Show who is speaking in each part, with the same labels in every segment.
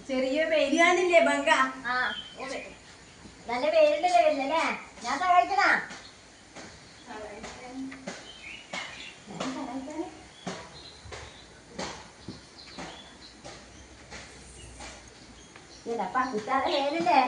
Speaker 1: ചെറിയ പേരിയാന്നില്ലേ ബംഗ
Speaker 2: നല്ല പേരുണ്ടല്ലേ വരുന്നല്ലേ ഞാൻ സഹായിക്കണ ഇതപ്പാ കുട്ടാതെ പേരല്ലേ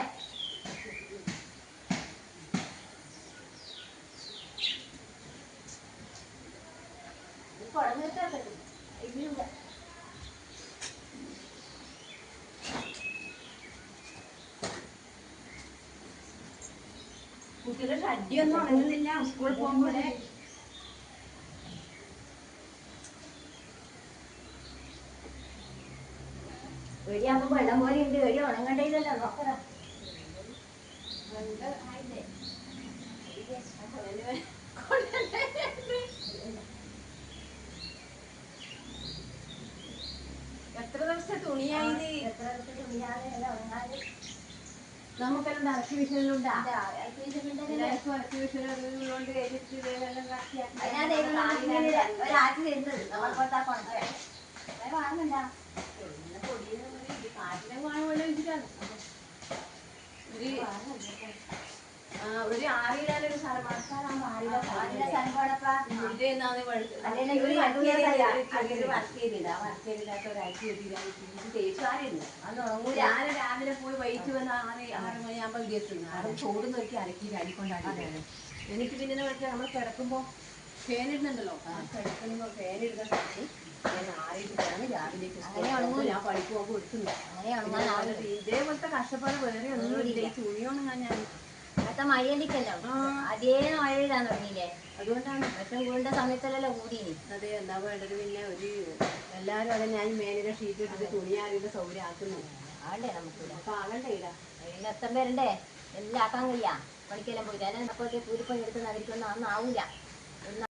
Speaker 1: കുട്ടിയുടെ ഷഡ്യൊന്നും ഉണങ്ങുന്നില്ല സ്കൂളിൽ പോകുമ്പോലെ
Speaker 2: വെടിയാകുമ്പോ വെള്ളം പോലെ ഉണ്ട് വെടി ഉണങ്ങണ്ടല്ലോ നോക്കറ
Speaker 1: എത്ര ദിവസത്തെ തുണിയായത്
Speaker 2: എത്ര ദിവസത്തെ തുണിയാണ് ഉണങ്ങാതെ
Speaker 1: നമുക്കെല്ലാം അരക്ക് വിഷയങ്ങളുണ്ടാ അരക്ക് വിഷയങ്ങളുണ്ട്
Speaker 2: ഒരാഴ്ച തരുന്നത് നമ്മളിപ്പോഴത്തെ വാങ്ങണ്ട
Speaker 1: കാറ്റിനെ കാണുമല്ലോ വെച്ചിട്ടാണ് ഒരു ആറിയിടാനൊരു സ്ഥലം മഴക്കാലാകുമ്പോ ഞാൻ രാവിലെ പോയി വൈകിട്ട് വന്ന് 6 മണിയാകുമ്പോ ഇടിയെത്തുന്നു അത് ചോറ് നോക്കി അരക്കി അടിക്കൊണ്ടാണ് എനിക്ക് പിന്നെ വെച്ചാൽ നമ്മൾ കിടക്കുമ്പോ ഫാനിടുന്നുണ്ടല്ലോ കിടക്കുമ്പോ ഫാനിടുന്ന സമയത്ത് ഞാൻ ആറിയിട്ടാണ് രാവിലേക്ക് ഞാൻ പണിക്ക് പോകുമ്പോൾ എടുക്കുന്നത് ഇതേപോലത്തെ കഷ്ടപ്പാട് വേറെ ഒന്നുമില്ല ഈ തുണിയൊന്നും ഞാൻ
Speaker 2: അടുത്ത മഴയല്ലിക്കല്ലോ അതേ മഴ ഇടാൻ തുടങ്ങിയില്ലേ
Speaker 1: അതുകൊണ്ടാണ്
Speaker 2: ഏറ്റവും കൂടുതൽ സമയത്തല്ലല്ലോ കൂടിയിനി
Speaker 1: അതെ എന്താ വേണ്ടത് പിന്നെ എല്ലാരും അതെ ഞാൻ മേലിലെ ഷീറ്റ് ഇട്ടിട്ട് തുണി ആറിയുടെ സൗകര്യം ആക്കുന്നു
Speaker 2: ആണ്ടേ നമുക്ക്
Speaker 1: അപ്പൊ ആകണ്ടേ ഇടാ
Speaker 2: അതിന് എത്ര പേരുണ്ടേ എല്ലാം ആക്കാൻ കഴിയാ പണിക്കെല്ലാം പോയിട്ട് അതിനെ അപ്പോഴത്തെ കൂലിപ്പണി എടുക്കുന്ന അവർക്കൊന്നും അന്ന് ആവൂല